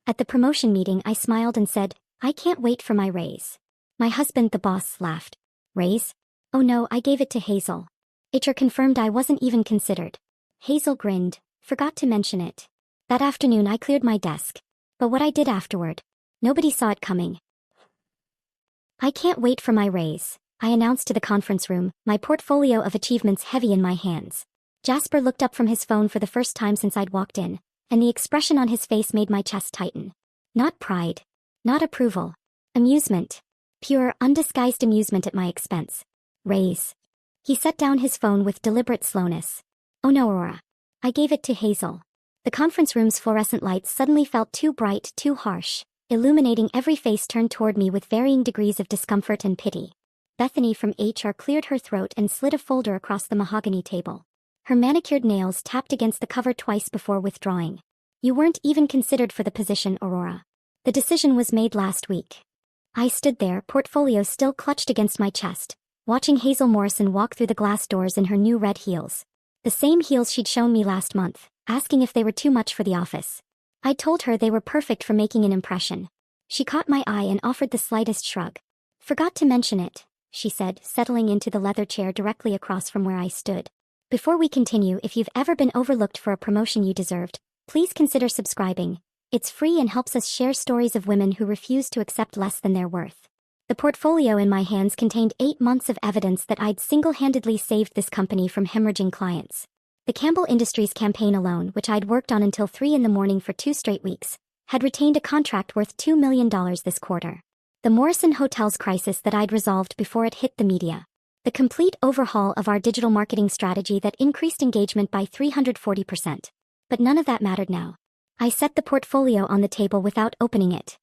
At the promotion meeting, I smiled and said, I can't wait for my raise. My husband, the boss, laughed. Raise? Oh no, I gave it to Hazel. HR confirmed I wasn't even considered. Hazel grinned. Forgot to mention it. That afternoon I cleared my desk. But what I did afterward, nobody saw it coming. I can't wait for my raise, I announced to the conference room, my portfolio of achievements heavy in my hands. Jasper looked up from his phone for the first time since I'd walked in, and the expression on his face made my chest tighten. Not pride. Not approval. Amusement. Pure, undisguised amusement at my expense. Raise. He set down his phone with deliberate slowness. Oh no, Aurora. I gave it to Hazel. The conference room's fluorescent lights suddenly felt too bright, too harsh, illuminating every face turned toward me with varying degrees of discomfort and pity. Bethany from HR cleared her throat and slid a folder across the mahogany table. Her manicured nails tapped against the cover twice before withdrawing. You weren't even considered for the position, Aurora. The decision was made last week. I stood there, portfolio still clutched against my chest, watching Hazel Morrison walk through the glass doors in her new red heels. The same heels she'd shown me last month, asking if they were too much for the office. I told her they were perfect for making an impression. She caught my eye and offered the slightest shrug. Forgot to mention it, she said, settling into the leather chair directly across from where I stood. Before we continue, if you've ever been overlooked for a promotion you deserved, please consider subscribing. It's free and helps us share stories of women who refuse to accept less than their worth. The portfolio in my hands contained 8 months of evidence that I'd single-handedly saved this company from hemorrhaging clients. The Campbell Industries campaign alone, which I'd worked on until 3 in the morning for 2 straight weeks, had retained a contract worth $2 million this quarter. The Morrison Hotel's crisis that I'd resolved before it hit the media. The complete overhaul of our digital marketing strategy that increased engagement by 340%. But none of that mattered now. I set the portfolio on the table without opening it.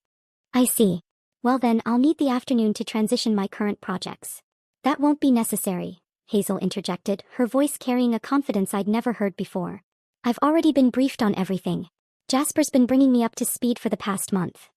I see. Well then, I'll need the afternoon to transition my current projects. That won't be necessary, Hazel interjected, her voice carrying a confidence I'd never heard before. I've already been briefed on everything. Jasper's been bringing me up to speed for the past month.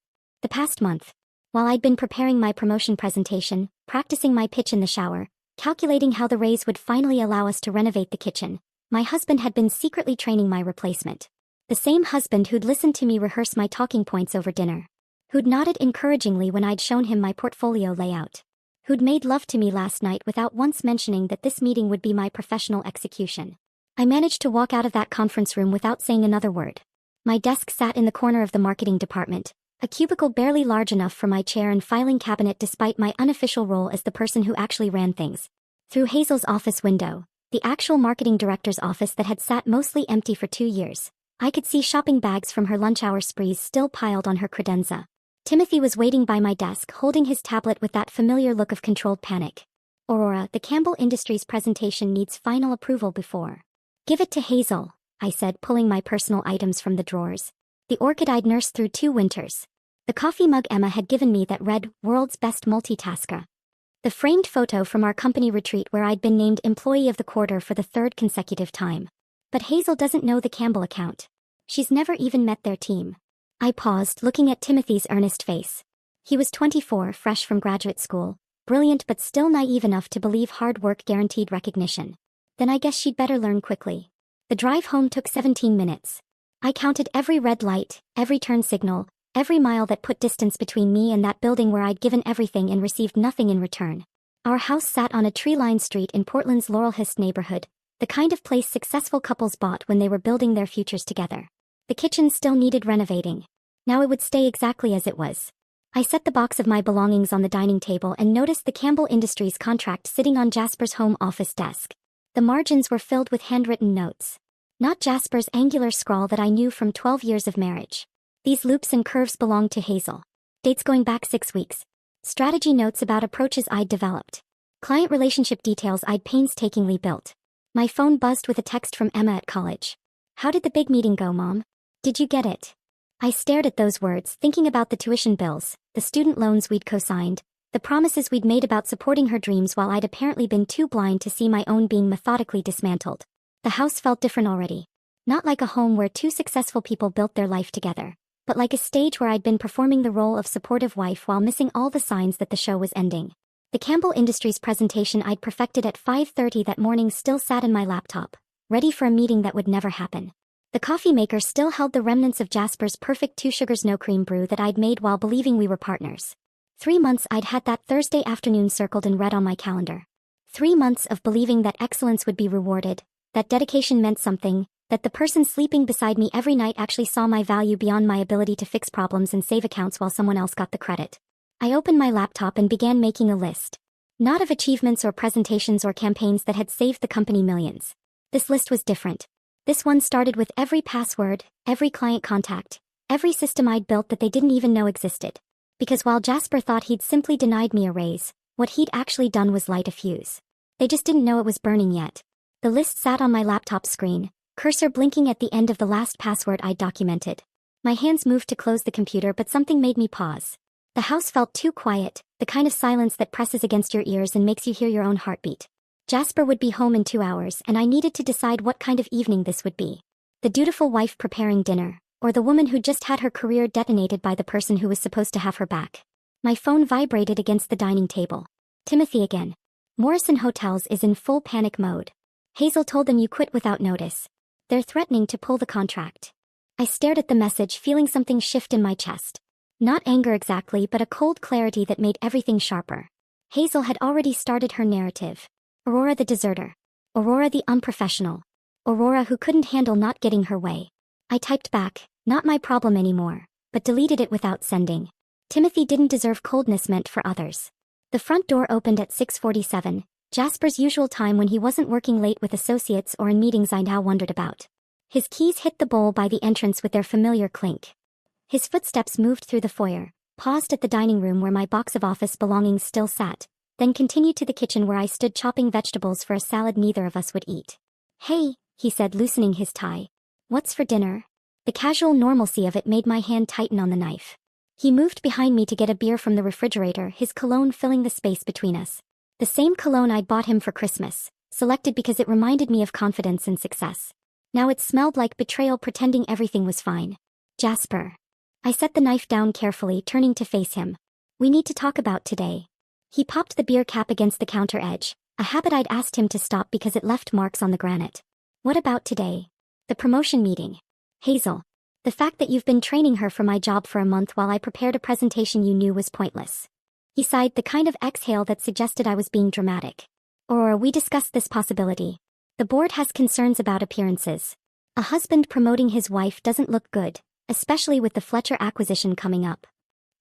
The past month. While I'd been preparing my promotion presentation, practicing my pitch in the shower, calculating how the raise would finally allow us to renovate the kitchen, my husband had been secretly training my replacement. The same husband who'd listened to me rehearse my talking points over dinner. Who'd nodded encouragingly when I'd shown him my portfolio layout. Who'd made love to me last night without once mentioning that this meeting would be my professional execution. I managed to walk out of that conference room without saying another word. My desk sat in the corner of the marketing department, a cubicle barely large enough for my chair and filing cabinet despite my unofficial role as the person who actually ran things. Through Hazel's office window, the actual marketing director's office that had sat mostly empty for 2 years, I could see shopping bags from her lunch hour sprees still piled on her credenza. Timothy was waiting by my desk holding his tablet with that familiar look of controlled panic. Aurora, the Campbell Industries presentation needs final approval before. Give it to Hazel, I said, pulling my personal items from the drawers. The orchid I'd nursed through 2 winters. The coffee mug Emma had given me that read, World's Best Multitasker. The framed photo from our company retreat where I'd been named Employee of the Quarter for the 3rd consecutive time. But Hazel doesn't know the Campbell account. She's never even met their team. I paused, looking at Timothy's earnest face. He was 24, fresh from graduate school, brilliant but still naive enough to believe hard work guaranteed recognition. Then I guess she'd better learn quickly. The drive home took 17 minutes. I counted every red light, every turn signal, every mile that put distance between me and that building where I'd given everything and received nothing in return. Our house sat on a tree-lined street in Portland's Laurelhurst neighborhood, the kind of place successful couples bought when they were building their futures together. The kitchen still needed renovating. Now it would stay exactly as it was. I set the box of my belongings on the dining table and noticed the Campbell Industries contract sitting on Jasper's home office desk. The margins were filled with handwritten notes. Not Jasper's angular scrawl that I knew from 12 years of marriage. These loops and curves belonged to Hazel. Dates going back 6 weeks. Strategy notes about approaches I'd developed. Client relationship details I'd painstakingly built. My phone buzzed with a text from Emma at college. How did the big meeting go, Mom? Did you get it? I stared at those words, thinking about the tuition bills, the student loans we'd co-signed, the promises we'd made about supporting her dreams while I'd apparently been too blind to see my own being methodically dismantled. The house felt different already. Not like a home where 2 successful people built their life together, but like a stage where I'd been performing the role of supportive wife while missing all the signs that the show was ending. The Campbell Industries presentation I'd perfected at 5:30 that morning still sat in my laptop, ready for a meeting that would never happen. The coffee maker still held the remnants of Jasper's perfect 2 sugars no cream brew that I'd made while believing we were partners. 3 months I'd had that Thursday afternoon circled in red on my calendar. 3 months of believing that excellence would be rewarded, that dedication meant something, that the person sleeping beside me every night actually saw my value beyond my ability to fix problems and save accounts while someone else got the credit. I opened my laptop and began making a list. Not of achievements or presentations or campaigns that had saved the company millions. This list was different. This one started with every password, every client contact, every system I'd built that they didn't even know existed. Because while Jasper thought he'd simply denied me a raise, what he'd actually done was light a fuse. They just didn't know it was burning yet. The list sat on my laptop screen, cursor blinking at the end of the last password I'd documented. My hands moved to close the computer, but something made me pause. The house felt too quiet, the kind of silence that presses against your ears and makes you hear your own heartbeat. Jasper would be home in 2 hours, and I needed to decide what kind of evening this would be. The dutiful wife preparing dinner, or the woman who just had her career detonated by the person who was supposed to have her back. My phone vibrated against the dining table. Timothy again. Morrison Hotels is in full panic mode. Hazel told them you quit without notice. They're threatening to pull the contract. I stared at the message, feeling something shift in my chest. Not anger exactly, but a cold clarity that made everything sharper. Hazel had already started her narrative. Aurora the deserter. Aurora the unprofessional. Aurora who couldn't handle not getting her way. I typed back, not my problem anymore, but deleted it without sending. Timothy didn't deserve coldness meant for others. The front door opened at 6:47, Jasper's usual time when he wasn't working late with associates or in meetings I now wondered about. His keys hit the bowl by the entrance with their familiar clink. His footsteps moved through the foyer, paused at the dining room where my box of office belongings still sat, then continued to the kitchen where I stood chopping vegetables for a salad neither of us would eat. "Hey," he said, loosening his tie. "What's for dinner?" The casual normalcy of it made my hand tighten on the knife. He moved behind me to get a beer from the refrigerator, his cologne filling the space between us. The same cologne I'd bought him for Christmas, selected because it reminded me of confidence and success. Now it smelled like betrayal, pretending everything was fine. "Jasper." I set the knife down carefully, turning to face him. "We need to talk about today." He popped the beer cap against the counter edge, a habit I'd asked him to stop because it left marks on the granite. "What about today?" "The promotion meeting." "Hazel. The fact that you've been training her for my job for a month while I prepared a presentation you knew was pointless." He sighed, the kind of exhale that suggested I was being dramatic. "Aurora, we discussed this possibility. The board has concerns about appearances. A husband promoting his wife doesn't look good, especially with the Fletcher acquisition coming up."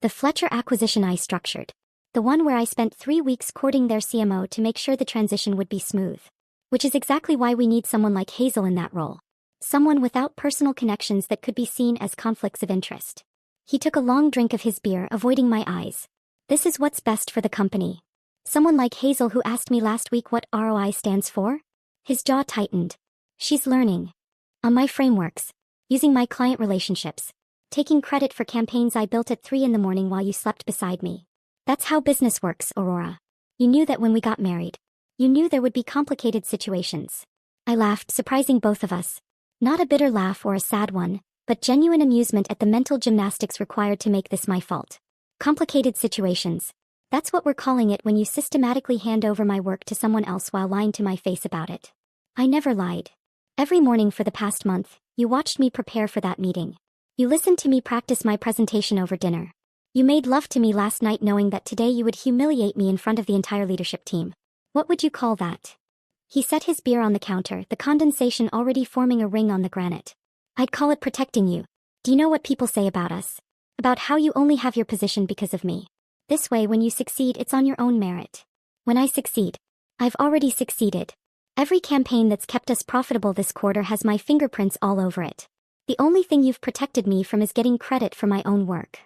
The Fletcher acquisition I structured. The one where I spent 3 weeks courting their CMO to make sure the transition would be smooth. Which is exactly why we need someone like Hazel in that role. Someone without personal connections that could be seen as conflicts of interest. He took a long drink of his beer, avoiding my eyes. "This is what's best for the company." "Someone like Hazel who asked me last week what ROI stands for?" His jaw tightened. "She's learning. On my frameworks. Using my client relationships. Taking credit for campaigns I built at 3 in the morning while you slept beside me. That's how business works, Aurora. You knew that when we got married. You knew there would be complicated situations." I laughed, surprising both of us. Not a bitter laugh or a sad one, but genuine amusement at the mental gymnastics required to make this my fault. Complicated situations. That's what we're calling it when you systematically hand over my work to someone else while lying to my face about it. I never lied. Every morning for the past month, you watched me prepare for that meeting. You listened to me practice my presentation over dinner. You made love to me last night knowing that today you would humiliate me in front of the entire leadership team. What would you call that?" He set his beer on the counter, the condensation already forming a ring on the granite. "I'd call it protecting you. Do you know what people say about us? About how you only have your position because of me. This way, when you succeed, it's on your own merit. When I succeed, I've already succeeded. Every campaign that's kept us profitable this quarter has my fingerprints all over it. The only thing you've protected me from is getting credit for my own work."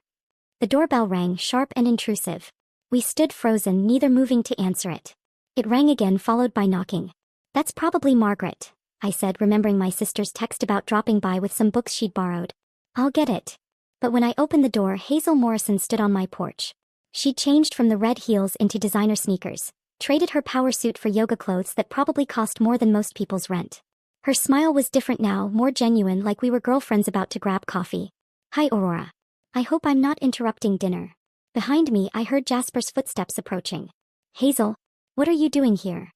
The doorbell rang, sharp and intrusive. We stood frozen, neither moving to answer it. It rang again, followed by knocking. "That's probably Margaret," I said, remembering my sister's text about dropping by with some books she'd borrowed. "I'll get it." But when I opened the door, Hazel Morrison stood on my porch. She'd changed from the red heels into designer sneakers, traded her power suit for yoga clothes that probably cost more than most people's rent. Her smile was different now, more genuine, like we were girlfriends about to grab coffee. "Hi, Aurora. I hope I'm not interrupting dinner." Behind me, I heard Jasper's footsteps approaching. "Hazel, what are you doing here?"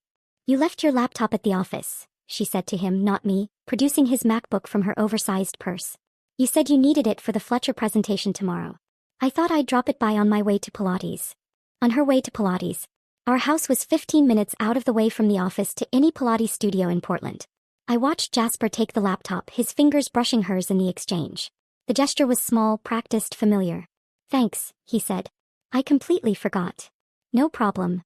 "You left your laptop at the office," she said to him, not me, producing his MacBook from her oversized purse. You said you needed it for the Fletcher presentation tomorrow. I thought I'd drop it by on my way to Pilates. On her way to Pilates. Our house was 15 minutes out of the way from the office to any Pilates studio in Portland. I watched Jasper take the laptop, his fingers brushing hers in the exchange. The gesture was small, practiced, familiar. Thanks, he said. I completely forgot. No problem.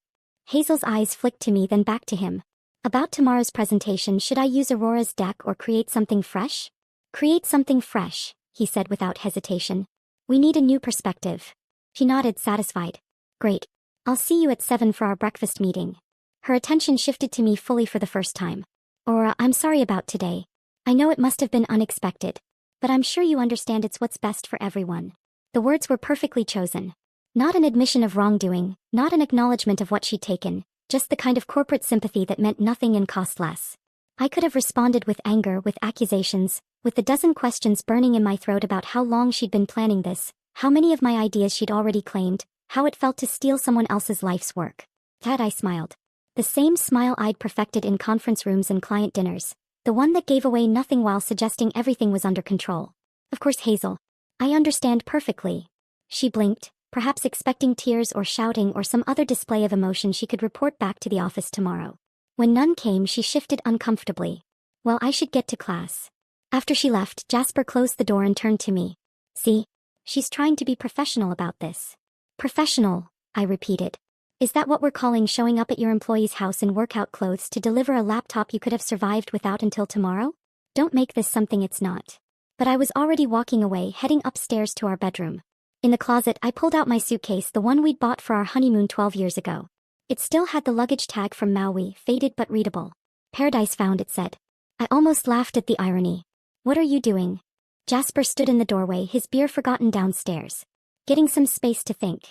Hazel's eyes flicked to me, then back to him. About tomorrow's presentation, should I use Aurora's deck or create something fresh? Create something fresh, he said without hesitation. We need a new perspective. She nodded, satisfied. Great. I'll see you at 7 for our breakfast meeting. Her attention shifted to me fully for the first time. Aurora, I'm sorry about today. I know it must have been unexpected. But I'm sure you understand it's what's best for everyone. The words were perfectly chosen. Not an admission of wrongdoing, not an acknowledgement of what she'd taken, just the kind of corporate sympathy that meant nothing and cost less. I could have responded with anger, with accusations, with the dozen questions burning in my throat about how long she'd been planning this, how many of my ideas she'd already claimed, how it felt to steal someone else's life's work. Tad, I smiled. The same smile I'd perfected in conference rooms and client dinners, the one that gave away nothing while suggesting everything was under control. Of course, Hazel. I understand perfectly. She blinked, perhaps expecting tears or shouting or some other display of emotion she could report back to the office tomorrow. When none came, she shifted uncomfortably. Well, I should get to class. After she left, Jasper closed the door and turned to me. See? She's trying to be professional about this. Professional, I repeated. Is that what we're calling showing up at your employee's house in workout clothes to deliver a laptop you could have survived without until tomorrow? Don't make this something it's not. But I was already walking away, heading upstairs to our bedroom. In the closet, I pulled out my suitcase, the one we'd bought for our honeymoon 12 years ago. It still had the luggage tag from Maui, faded but readable. Paradise found, it said. I almost laughed at the irony. What are you doing? Jasper stood in the doorway, his beer forgotten downstairs. Getting some space to think.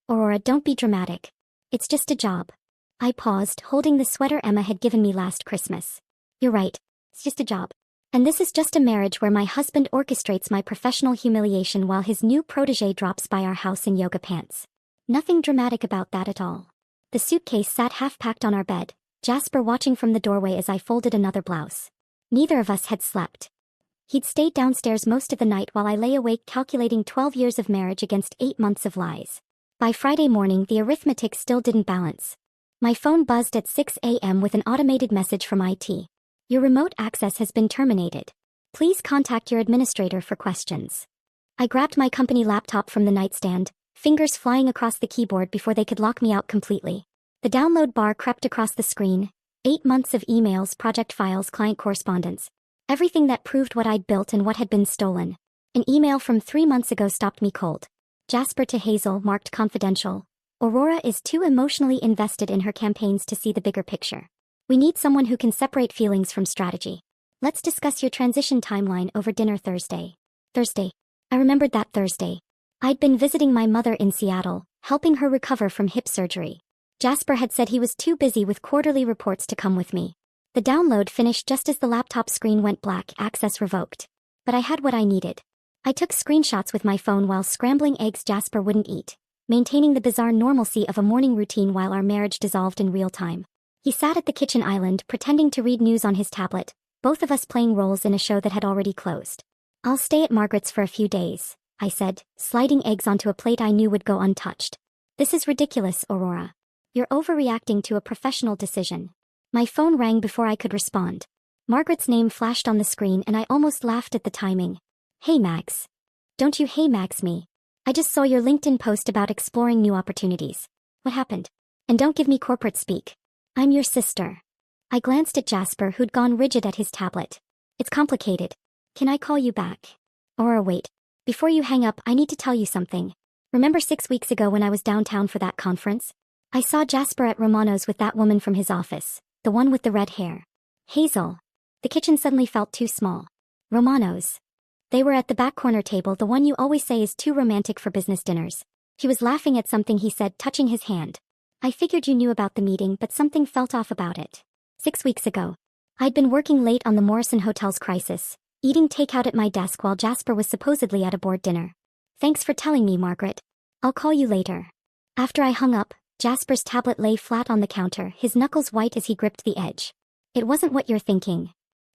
Aurora, don't be dramatic. It's just a job. I paused, holding the sweater Emma had given me last Christmas. You're right. It's just a job. And this is just a marriage where my husband orchestrates my professional humiliation while his new protege drops by our house in yoga pants. Nothing dramatic about that at all. The suitcase sat half-packed on our bed, Jasper watching from the doorway as I folded another blouse. Neither of us had slept. He'd stayed downstairs most of the night while I lay awake calculating 12 years of marriage against 8 months of lies. By Friday morning, the arithmetic still didn't balance. My phone buzzed at 6 a.m. with an automated message from IT. Your remote access has been terminated. Please contact your administrator for questions. I grabbed my company laptop from the nightstand, fingers flying across the keyboard before they could lock me out completely. The download bar crept across the screen. 8 months of emails, project files, client correspondence. Everything that proved what I'd built and what had been stolen. An email from 3 months ago stopped me cold. Jasper to Hazel, marked confidential. Aurora is too emotionally invested in her campaigns to see the bigger picture. We need someone who can separate feelings from strategy. Let's discuss your transition timeline over dinner Thursday. Thursday. I remembered that Thursday. I'd been visiting my mother in Seattle, helping her recover from hip surgery. Jasper had said he was too busy with quarterly reports to come with me. The download finished just as the laptop screen went black, access revoked. But I had what I needed. I took screenshots with my phone while scrambling eggs Jasper wouldn't eat, maintaining the bizarre normalcy of a morning routine while our marriage dissolved in real time. He sat at the kitchen island, pretending to read news on his tablet, both of us playing roles in a show that had already closed. I'll stay at Margaret's for a few days, I said, sliding eggs onto a plate I knew would go untouched. This is ridiculous, Aurora. You're overreacting to a professional decision. My phone rang before I could respond. Margaret's name flashed on the screen and I almost laughed at the timing. Hey Max. Don't you hey Max me. I just saw your LinkedIn post about exploring new opportunities. What happened? And don't give me corporate speak. I'm your sister. I glanced at Jasper, who'd gone rigid at his tablet. It's complicated. Can I call you back? Or wait. Before you hang up, I need to tell you something. Remember 6 weeks ago when I was downtown for that conference? I saw Jasper at Romano's with that woman from his office, the one with the red hair. Hazel. The kitchen suddenly felt too small. Romano's. They were at the back corner table, the one you always say is too romantic for business dinners. She was laughing at something he said, touching his hand. I figured you knew about the meeting, but something felt off about it. 6 weeks ago. I'd been working late on the Morrison Hotel's crisis, eating takeout at my desk while Jasper was supposedly at a board dinner. Thanks for telling me, Margaret. I'll call you later. After I hung up, Jasper's tablet lay flat on the counter, his knuckles white as he gripped the edge. It wasn't what you're thinking.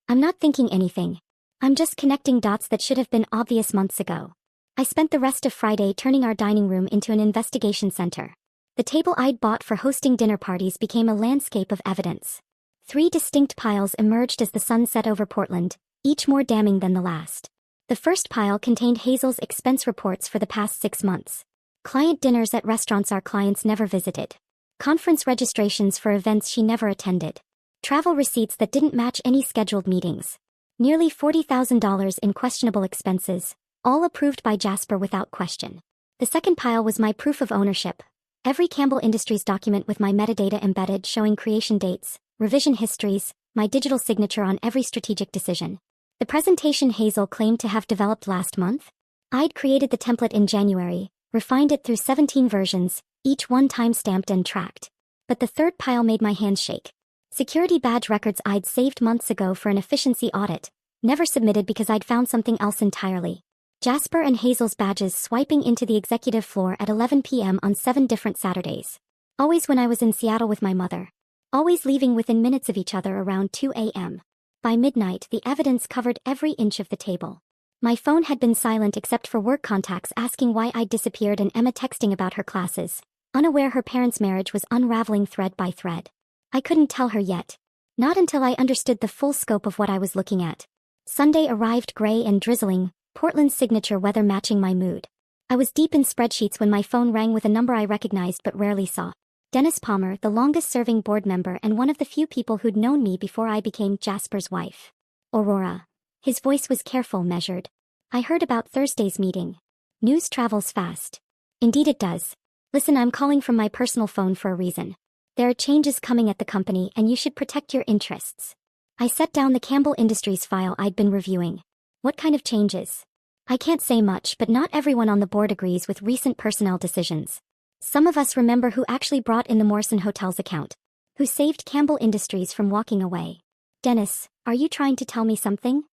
I'm not thinking anything. I'm just connecting dots that should have been obvious months ago. I spent the rest of Friday turning our dining room into an investigation center. The table I'd bought for hosting dinner parties became a landscape of evidence. 3 distinct piles emerged as the sun set over Portland, each more damning than the last. The first pile contained Hazel's expense reports for the past 6 months. Client dinners at restaurants our clients never visited. Conference registrations for events she never attended. Travel receipts that didn't match any scheduled meetings. Nearly $40,000 in questionable expenses, all approved by Jasper without question. The second pile was my proof of ownership. Every Campbell Industries document with my metadata embedded showing creation dates, revision histories, my digital signature on every strategic decision. The presentation Hazel claimed to have developed last month? I'd created the template in January, refined it through 17 versions, each one time-stamped and tracked. But the third pile made my hands shake. Security badge records I'd saved months ago for an efficiency audit, never submitted because I'd found something else entirely. Jasper and Hazel's badges swiping into the executive floor at 11 p.m. on 7 different Saturdays. Always when I was in Seattle with my mother. Always leaving within minutes of each other around 2 a.m. By midnight, the evidence covered every inch of the table. My phone had been silent except for work contacts asking why I'd disappeared and Emma texting about her classes, unaware her parents' marriage was unraveling thread by thread. I couldn't tell her yet. Not until I understood the full scope of what I was looking at. Sunday arrived gray and drizzling, Portland's signature weather matching my mood. I was deep in spreadsheets when my phone rang with a number I recognized but rarely saw. Dennis Palmer, the longest-serving board member and one of the few people who'd known me before I became Jasper's wife. Aurora. His voice was careful, measured. I heard about Thursday's meeting. News travels fast. Indeed it does. Listen, I'm calling from my personal phone for a reason. There are changes coming at the company and you should protect your interests. I set down the Campbell Industries file I'd been reviewing. What kind of changes? I can't say much, but not everyone on the board agrees with recent personnel decisions. Some of us remember who actually brought in the Morrison Hotel's account. Who saved Campbell Industries from walking away. Dennis, are you trying to tell me something?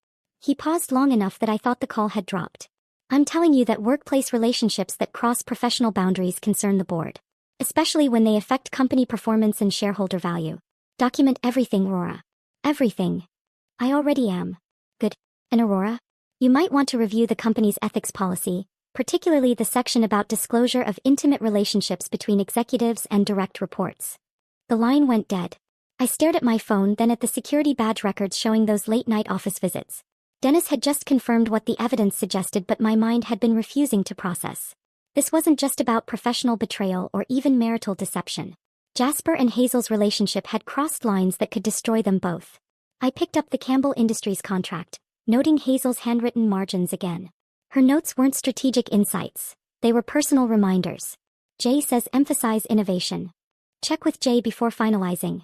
He paused long enough that I thought the call had dropped. I'm telling you that workplace relationships that cross professional boundaries concern the board. Especially when they affect company performance and shareholder value. Document everything, Aurora. Everything. I already am. Good. And Aurora? You might want to review the company's ethics policy, particularly the section about disclosure of intimate relationships between executives and direct reports. The line went dead. I stared at my phone, then at the security badge records showing those late-night office visits. Dennis had just confirmed what the evidence suggested, but my mind had been refusing to process. This wasn't just about professional betrayal or even marital deception. Jasper and Hazel's relationship had crossed lines that could destroy them both. I picked up the Campbell Industries contract, noting Hazel's handwritten margins again. Her notes weren't strategic insights. They were personal reminders. Jay says emphasize innovation. Check with Jay before finalizing.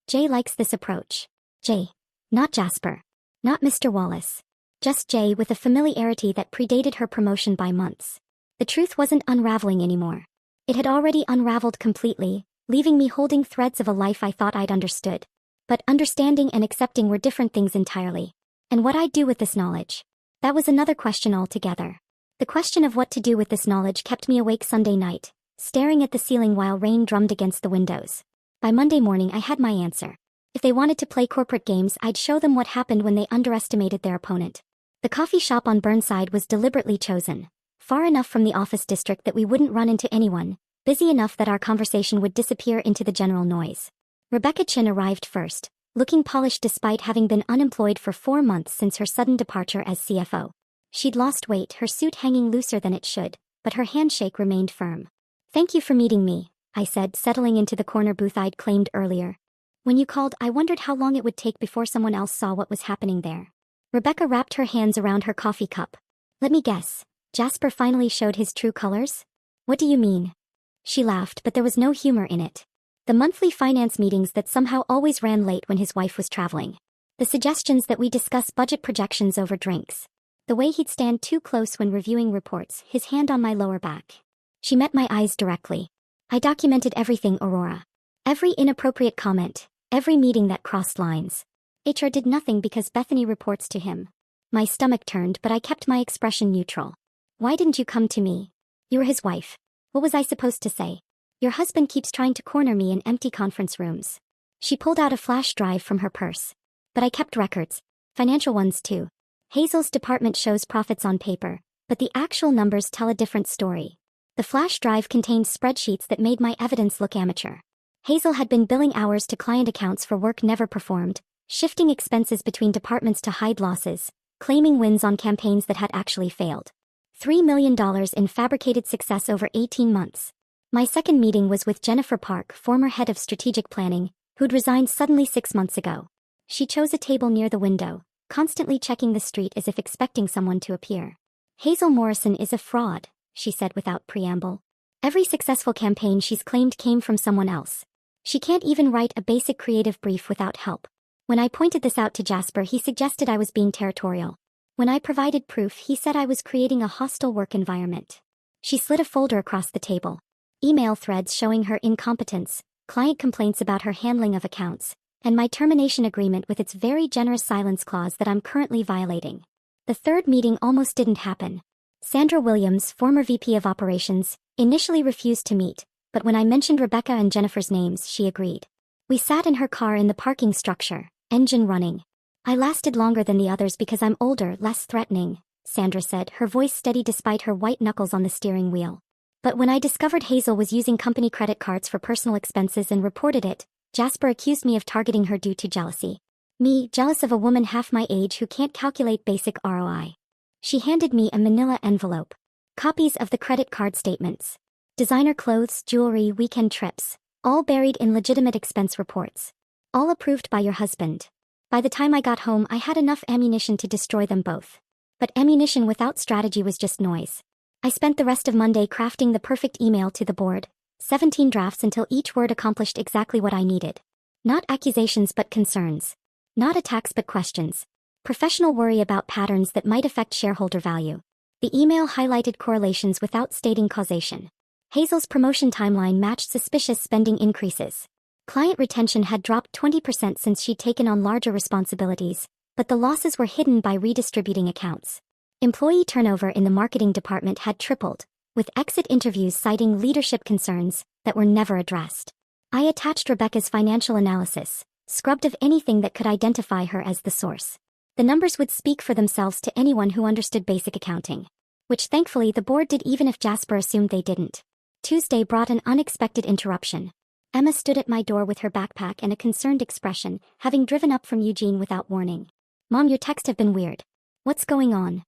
Jay likes this approach. Jay. Not Jasper. Not Mr. Wallace. Just Jay, with a familiarity that predated her promotion by months. The truth wasn't unraveling anymore. It had already unraveled completely, leaving me holding threads of a life I thought I'd understood. But understanding and accepting were different things entirely. And what I'd do with this knowledge? That was another question altogether. The question of what to do with this knowledge kept me awake Sunday night, staring at the ceiling while rain drummed against the windows. By Monday morning I had my answer. If they wanted to play corporate games, I'd show them what happened when they underestimated their opponent. The coffee shop on Burnside was deliberately chosen. Far enough from the office district that we wouldn't run into anyone, busy enough that our conversation would disappear into the general noise. Rebecca Chin arrived first, looking polished despite having been unemployed for 4 months since her sudden departure as CFO. She'd lost weight, her suit hanging looser than it should, but her handshake remained firm. "Thank you for meeting me," I said, settling into the corner booth I'd claimed earlier. "When you called, I wondered how long it would take before someone else saw what was happening there." Rebecca wrapped her hands around her coffee cup. "Let me guess. Jasper finally showed his true colors?" "What do you mean?" She laughed, but there was no humor in it. The monthly finance meetings that somehow always ran late when his wife was traveling. The suggestions that we discuss budget projections over drinks. The way he'd stand too close when reviewing reports, his hand on my lower back. She met my eyes directly. "I documented everything, Aurora. Every inappropriate comment, every meeting that crossed lines. HR did nothing because Bethany reports to him." My stomach turned, but I kept my expression neutral. "Why didn't you come to me? You were his wife. What was I supposed to say? Your husband keeps trying to corner me in empty conference rooms." She pulled out a flash drive from her purse. "But I kept records. Financial ones too. Hazel's department shows profits on paper, but the actual numbers tell a different story. The flash drive contained spreadsheets that made my evidence look amateur. Hazel had been billing hours to client accounts for work never performed, shifting expenses between departments to hide losses, claiming wins on campaigns that had actually failed. $3 million in fabricated success over 18 months. My second meeting was with Jennifer Park, former head of strategic planning, who'd resigned suddenly 6 months ago. She chose a table near the window, constantly checking the street as if expecting someone to appear. Hazel Morrison is a fraud, she said without preamble. Every successful campaign she's claimed came from someone else. She can't even write a basic creative brief without help. When I pointed this out to Jasper, he suggested I was being territorial. When I provided proof, he said I was creating a hostile work environment. She slid a folder across the table. Email threads showing her incompetence, client complaints about her handling of accounts, and my termination agreement with its very generous silence clause that I'm currently violating. The third meeting almost didn't happen. Sandra Williams, former VP of Operations, initially refused to meet, but when I mentioned Rebecca and Jennifer's names, she agreed. We sat in her car in the parking structure, engine running. I lasted longer than the others because I'm older, less threatening, Sandra said, her voice steady despite her white knuckles on the steering wheel. But when I discovered Hazel was using company credit cards for personal expenses and reported it, Jasper accused me of targeting her due to jealousy. Me, jealous of a woman half my age who can't calculate basic ROI. She handed me a manila envelope. Copies of the credit card statements. Designer clothes, jewelry, weekend trips. All buried in legitimate expense reports. All approved by your husband. By the time I got home, I had enough ammunition to destroy them both. But ammunition without strategy was just noise. I spent the rest of Monday crafting the perfect email to the board, 17 drafts until each word accomplished exactly what I needed. Not accusations but concerns. Not attacks but questions. Professional worry about patterns that might affect shareholder value. The email highlighted correlations without stating causation. Hazel's promotion timeline matched suspicious spending increases. Client retention had dropped 20% since she'd taken on larger responsibilities, but the losses were hidden by redistributing accounts. Employee turnover in the marketing department had tripled, with exit interviews citing leadership concerns that were never addressed. I attached Rebecca's financial analysis, scrubbed of anything that could identify her as the source. The numbers would speak for themselves to anyone who understood basic accounting. Which thankfully the board did even if Jasper assumed they didn't. Tuesday brought an unexpected interruption. Emma stood at my door with her backpack and a concerned expression, having driven up from Eugene without warning. Mom, your texts have been weird. What's going on?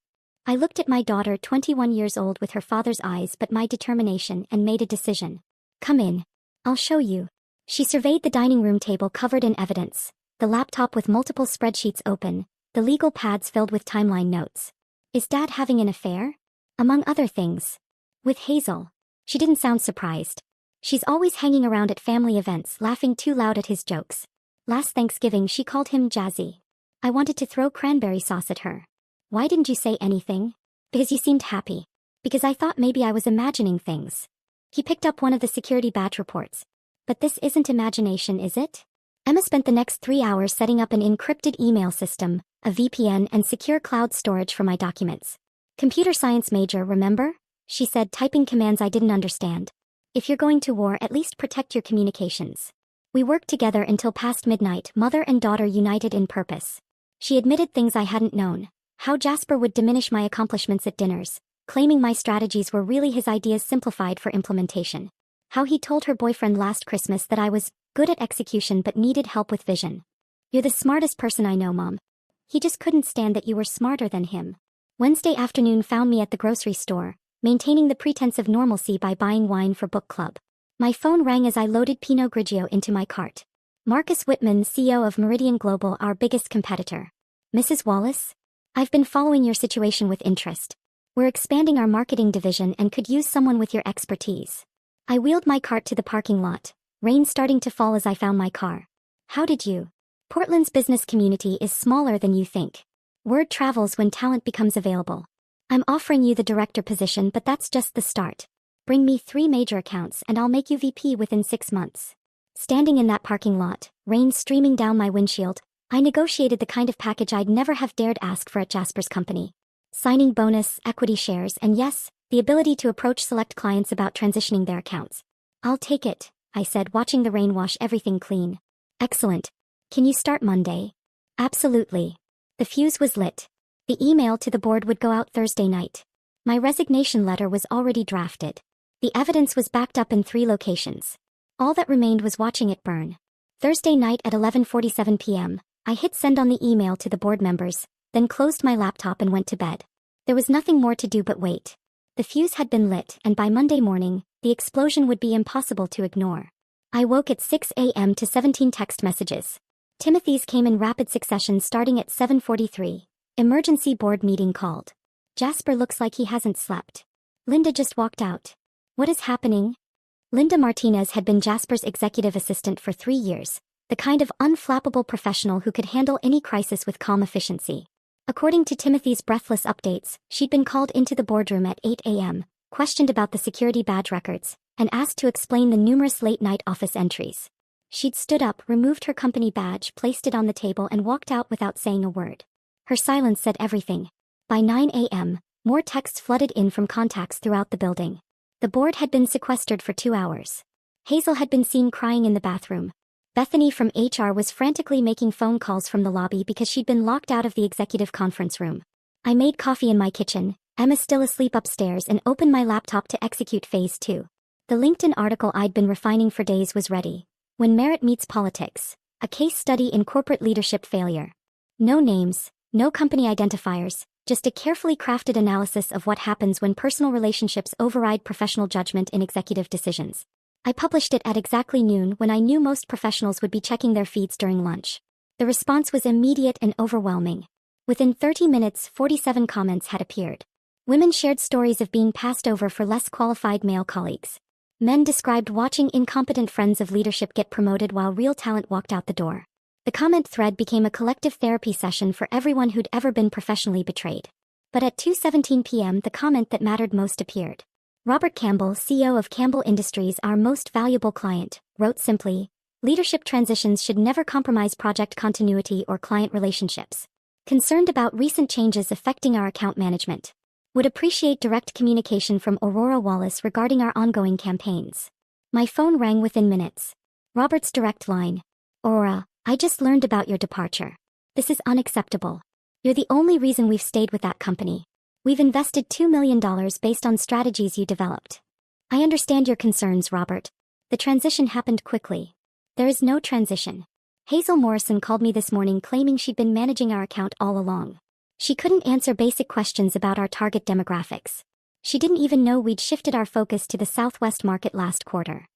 I looked at my daughter, 21 years old, with her father's eyes but my determination, and made a decision. Come in. I'll show you. She surveyed the dining room table covered in evidence, the laptop with multiple spreadsheets open, the legal pads filled with timeline notes. Is Dad having an affair? Among other things. With Hazel. She didn't sound surprised. She's always hanging around at family events, laughing too loud at his jokes. Last Thanksgiving she called him Jazzy. I wanted to throw cranberry sauce at her. Why didn't you say anything? Because you seemed happy. Because I thought maybe I was imagining things. He picked up one of the security badge reports. But this isn't imagination, is it? Emma spent the next 3 hours setting up an encrypted email system, a VPN, and secure cloud storage for my documents. Computer science major, remember? She said, typing commands I didn't understand. If you're going to war, at least protect your communications. We worked together until past midnight, mother and daughter united in purpose. She admitted things I hadn't known. How Jasper would diminish my accomplishments at dinners, claiming my strategies were really his ideas simplified for implementation. How he told her boyfriend last Christmas that I was good at execution but needed help with vision. You're the smartest person I know, Mom. He just couldn't stand that you were smarter than him. Wednesday afternoon found me at the grocery store, maintaining the pretense of normalcy by buying wine for book club. My phone rang as I loaded Pinot Grigio into my cart. Marcus Whitman, CEO of Meridian Global, our biggest competitor. Mrs. Wallace? I've been following your situation with interest. We're expanding our marketing division and could use someone with your expertise. I wheeled my cart to the parking lot, rain starting to fall as I found my car. How did you? Portland's business community is smaller than you think. Word travels when talent becomes available. I'm offering you the director position, but that's just the start. Bring me 3 major accounts and I'll make you VP within 6 months. Standing in that parking lot, rain streaming down my windshield, I negotiated the kind of package I'd never have dared ask for at Jasper's company. Signing bonus, equity shares, and yes, the ability to approach select clients about transitioning their accounts. I'll take it, I said, watching the rain wash everything clean. Excellent. Can you start Monday? Absolutely. The fuse was lit. The email to the board would go out Thursday night. My resignation letter was already drafted. The evidence was backed up in 3 locations. All that remained was watching it burn. Thursday night at 11:47 p.m., I hit send on the email to the board members, then closed my laptop and went to bed. There was nothing more to do but wait. The fuse had been lit, and by Monday morning, the explosion would be impossible to ignore. I woke at 6 a.m. to 17 text messages. Timothy's came in rapid succession starting at 7:43. Emergency board meeting called. Jasper looks like he hasn't slept. Linda just walked out. What is happening? Linda Martinez had been Jasper's executive assistant for 3 years, the kind of unflappable professional who could handle any crisis with calm efficiency. According to Timothy's breathless updates, she'd been called into the boardroom at 8 a.m., questioned about the security badge records, and asked to explain the numerous late-night office entries. She'd stood up, removed her company badge, placed it on the table, and walked out without saying a word. Her silence said everything. By 9 a.m., more texts flooded in from contacts throughout the building. The board had been sequestered for 2 hours. Hazel had been seen crying in the bathroom. Bethany from HR was frantically making phone calls from the lobby because she'd been locked out of the executive conference room. I made coffee in my kitchen, Emma still asleep upstairs, and opened my laptop to execute Phase 2. The LinkedIn article I'd been refining for days was ready. When Merit Meets Politics, a case study in corporate leadership failure. No names, no company identifiers, just a carefully crafted analysis of what happens when personal relationships override professional judgment in executive decisions. I published it at exactly noon when I knew most professionals would be checking their feeds during lunch. The response was immediate and overwhelming. Within 30 minutes, 47 comments had appeared. Women shared stories of being passed over for less qualified male colleagues. Men described watching incompetent friends of leadership get promoted while real talent walked out the door. The comment thread became a collective therapy session for everyone who'd ever been professionally betrayed. But at 2:17 p.m. the comment that mattered most appeared. Robert Campbell, CEO of Campbell Industries, our most valuable client, wrote simply, "Leadership transitions should never compromise project continuity or client relationships. Concerned about recent changes affecting our account management. Would appreciate direct communication from Aurora Wallace regarding our ongoing campaigns." My phone rang within minutes. Robert's direct line. "Aurora, I just learned about your departure. This is unacceptable. You're the only reason we've stayed with that company. We've invested $2 million based on strategies you developed. I understand your concerns, Robert. The transition happened quickly. There is no transition. Hazel Morrison called me this morning claiming she'd been managing our account all along. She couldn't answer basic questions about our target demographics. She didn't even know we'd shifted our focus to the Southwest market last quarter.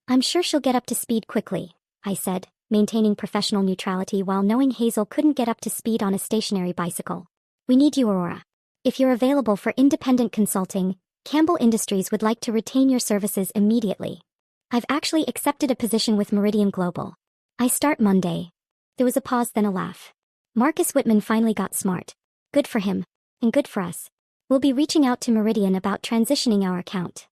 I'm sure she'll get up to speed quickly," I said, maintaining professional neutrality while knowing Hazel couldn't get up to speed on a stationary bicycle. "We need you, Aurora. If you're available for independent consulting, Campbell Industries would like to retain your services immediately. I've actually accepted a position with Meridian Global. I start Monday." There was a pause, then a laugh. Marcus Whitman finally got smart. Good for him. And good for us. We'll be reaching out to Meridian about transitioning our account.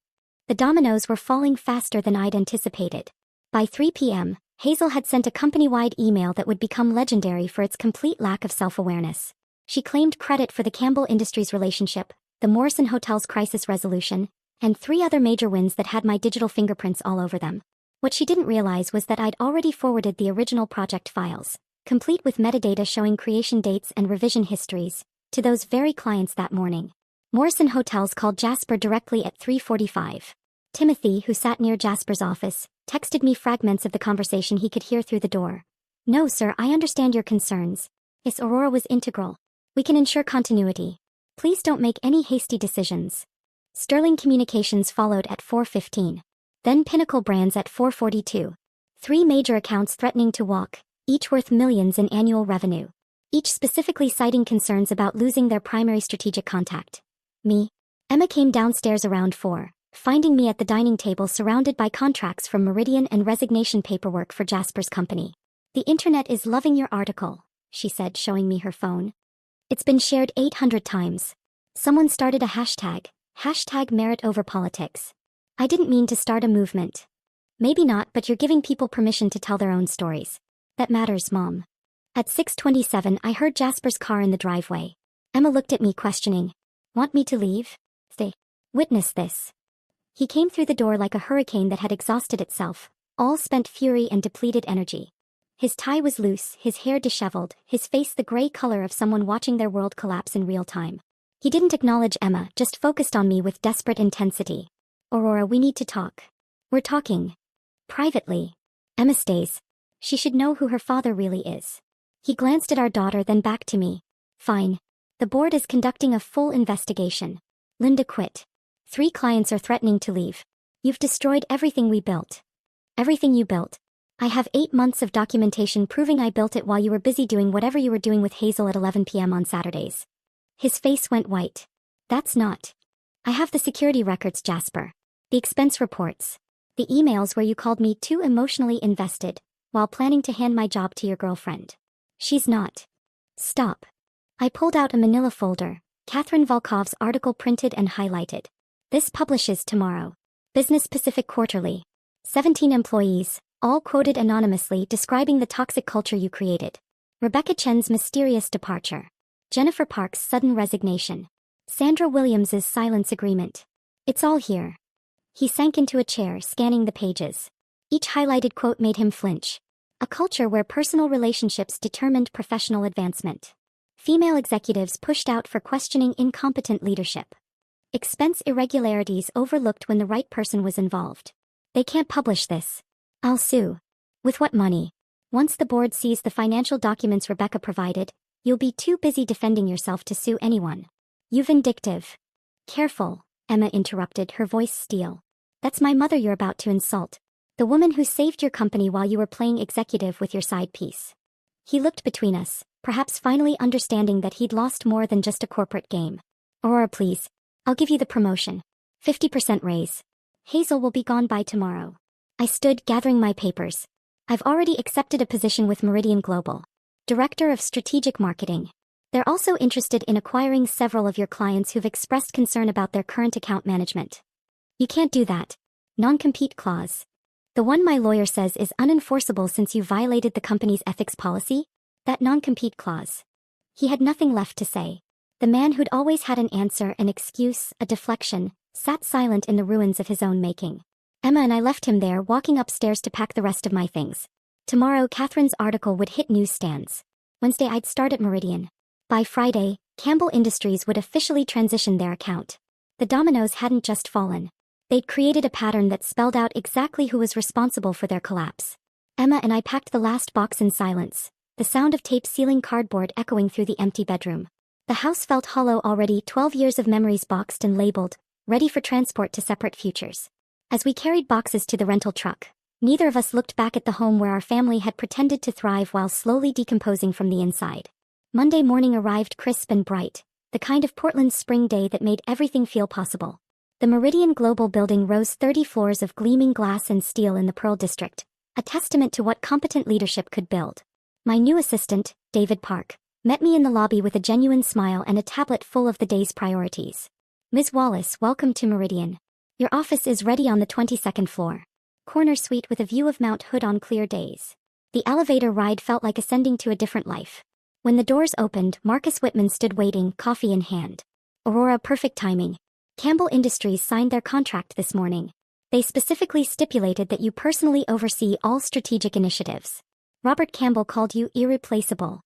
The dominoes were falling faster than I'd anticipated. By 3 p.m., Hazel had sent a company-wide email that would become legendary for its complete lack of self-awareness. She claimed credit for the Campbell Industries relationship, the Morrison Hotel's crisis resolution, and 3 other major wins that had my digital fingerprints all over them. What she didn't realize was that I'd already forwarded the original project files, complete with metadata showing creation dates and revision histories, to those very clients that morning. Morrison Hotels called Jasper directly at 3:45. Timothy, who sat near Jasper's office, texted me fragments of the conversation he could hear through the door. "No, sir, I understand your concerns. Yes, Aurora was integral. We can ensure continuity. Please don't make any hasty decisions." Sterling Communications followed at 4:15. Then Pinnacle Brands at 4:42. 3 major accounts threatening to walk, each worth millions in annual revenue. Each specifically citing concerns about losing their primary strategic contact. Me. Emma came downstairs around 4, finding me at the dining table surrounded by contracts from Meridian and resignation paperwork for Jasper's company. "The internet is loving your article," she said, showing me her phone. "It's been shared 800 times. Someone started a hashtag merit over politics. I didn't mean to start a movement." "Maybe not, but you're giving people permission to tell their own stories. That matters, Mom." At 6:27, I heard Jasper's car in the driveway. Emma looked at me questioning. "Want me to leave?" "Stay. Witness this." He came through the door like a hurricane that had exhausted itself, all spent fury and depleted energy. His tie was loose, his hair disheveled, his face the gray color of someone watching their world collapse in real time. He didn't acknowledge Emma, just focused on me with desperate intensity. Aurora, we need to talk. We're talking. Privately. Emma stays. She should know who her father really is. He glanced at our daughter, then back to me. Fine. The board is conducting a full investigation. Linda quit. 3 clients are threatening to leave. You've destroyed everything we built. Everything you built. I have 8 months of documentation proving I built it while you were busy doing whatever you were doing with Hazel at 11 p.m. on Saturdays. His face went white. That's not. I have the security records, Jasper. The expense reports. The emails where you called me too emotionally invested, while planning to hand my job to your girlfriend. She's not. Stop. I pulled out a manila folder, Catherine Volkov's article printed and highlighted. This publishes tomorrow. Business Pacific Quarterly. 17 employees, all quoted anonymously describing the toxic culture you created. Rebecca Chen's mysterious departure. Jennifer Park's sudden resignation. Sandra Williams's silence agreement. It's all here. He sank into a chair, scanning the pages. Each highlighted quote made him flinch. A culture where personal relationships determined professional advancement. Female executives pushed out for questioning incompetent leadership. Expense irregularities overlooked when the right person was involved. They can't publish this. I'll sue. With what money? Once the board sees the financial documents Rebecca provided, you'll be too busy defending yourself to sue anyone. You vindictive. Careful, Emma interrupted, her voice steel. That's my mother you're about to insult. The woman who saved your company while you were playing executive with your side piece. He looked between us, perhaps finally understanding that he'd lost more than just a corporate game. Aurora, please. I'll give you the promotion. 50% raise. Hazel will be gone by tomorrow. I stood, gathering my papers. I've already accepted a position with Meridian Global. Director of Strategic Marketing. They're also interested in acquiring several of your clients who've expressed concern about their current account management. You can't do that. Non-compete clause. The one my lawyer says is unenforceable since you violated the company's ethics policy? That non-compete clause. He had nothing left to say. The man who'd always had an answer, an excuse, a deflection, sat silent in the ruins of his own making. Emma and I left him there, walking upstairs to pack the rest of my things. Tomorrow, Catherine's article would hit newsstands. Wednesday, I'd start at Meridian. By Friday, Campbell Industries would officially transition their account. The dominoes hadn't just fallen. They'd created a pattern that spelled out exactly who was responsible for their collapse. Emma and I packed the last box in silence, the sound of tape sealing cardboard echoing through the empty bedroom. The house felt hollow already, 12 years of memories boxed and labeled, ready for transport to separate futures. As we carried boxes to the rental truck, neither of us looked back at the home where our family had pretended to thrive while slowly decomposing from the inside. Monday morning arrived crisp and bright, the kind of Portland spring day that made everything feel possible. The Meridian Global building rose 30 floors of gleaming glass and steel in the Pearl District, a testament to what competent leadership could build. My new assistant, David Park, met me in the lobby with a genuine smile and a tablet full of the day's priorities. Ms. Wallace, welcome to Meridian. Your office is ready on the 22nd floor. Corner suite with a view of Mount Hood on clear days. The elevator ride felt like ascending to a different life. When the doors opened, Marcus Whitman stood waiting, coffee in hand. Aurora, perfect timing. Campbell Industries signed their contract this morning. They specifically stipulated that you personally oversee all strategic initiatives. Robert Campbell called you irreplaceable.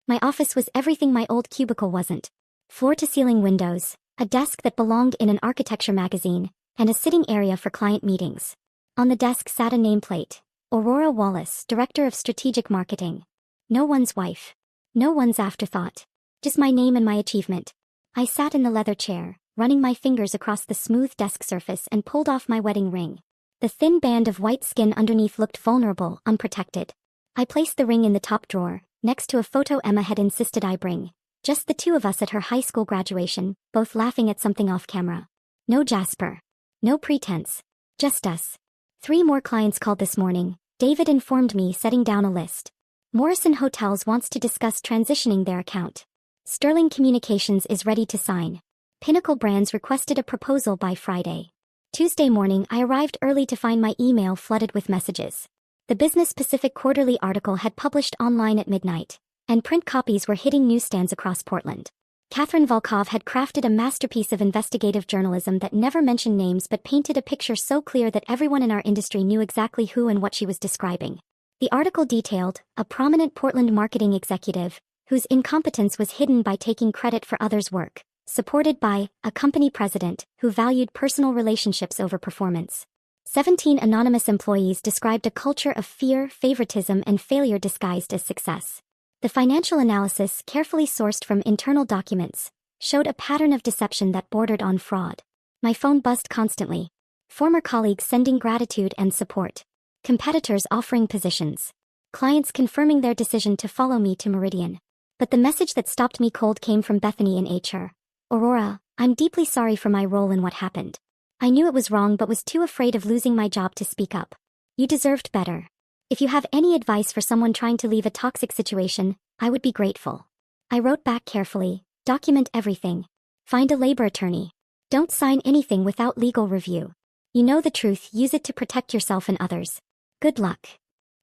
My office was everything my old cubicle wasn't. Floor-to-ceiling windows, a desk that belonged in an architecture magazine, and a sitting area for client meetings. On the desk sat a nameplate. Aurora Wallace, Director of Strategic Marketing. No one's wife. No one's afterthought. Just my name and my achievement. I sat in the leather chair, running my fingers across the smooth desk surface and pulled off my wedding ring. The thin band of white skin underneath looked vulnerable, unprotected. I placed the ring in the top drawer, next to a photo Emma had insisted I bring. Just the two of us at her high school graduation, both laughing at something off camera. No Jasper. No pretense. Just us. 3 more clients called this morning, David informed me, setting down a list. Morrison Hotels wants to discuss transitioning their account. Sterling Communications is ready to sign. Pinnacle Brands requested a proposal by Friday. Tuesday morning, I arrived early to find my email flooded with messages. The Business Pacific Quarterly article had published online at midnight, and print copies were hitting newsstands across Portland. Catherine Volkov had crafted a masterpiece of investigative journalism that never mentioned names but painted a picture so clear that everyone in our industry knew exactly who and what she was describing. The article detailed a prominent Portland marketing executive whose incompetence was hidden by taking credit for others' work, supported by a company president who valued personal relationships over performance. 17 anonymous employees described a culture of fear, favoritism, and failure disguised as success. The financial analysis, carefully sourced from internal documents, showed a pattern of deception that bordered on fraud. My phone buzzed constantly. Former colleagues sending gratitude and support. Competitors offering positions. Clients confirming their decision to follow me to Meridian. But the message that stopped me cold came from Bethany in HR. Aurora, I'm deeply sorry for my role in what happened. I knew it was wrong but was too afraid of losing my job to speak up. You deserved better. If you have any advice for someone trying to leave a toxic situation, I would be grateful. I wrote back carefully. Document everything. Find a labor attorney. Don't sign anything without legal review. You know the truth, use it to protect yourself and others. Good luck.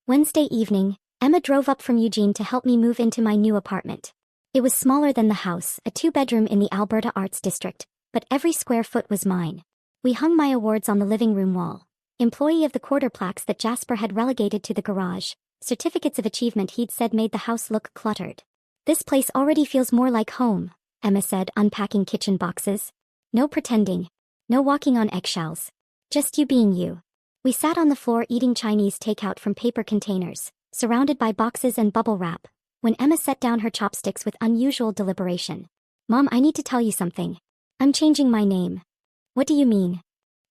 Wednesday evening, Emma drove up from Eugene to help me move into my new apartment. It was smaller than the house, a 2-bedroom in the Alberta Arts District, but every square foot was mine. We hung my awards on the living room wall. Employee of the Quarter plaques that Jasper had relegated to the garage, certificates of achievement he'd said made the house look cluttered. This place already feels more like home, Emma said, unpacking kitchen boxes. No pretending. No walking on eggshells. Just you being you. We sat on the floor eating Chinese takeout from paper containers, surrounded by boxes and bubble wrap, when Emma set down her chopsticks with unusual deliberation. Mom, I need to tell you something. I'm changing my name. What do you mean?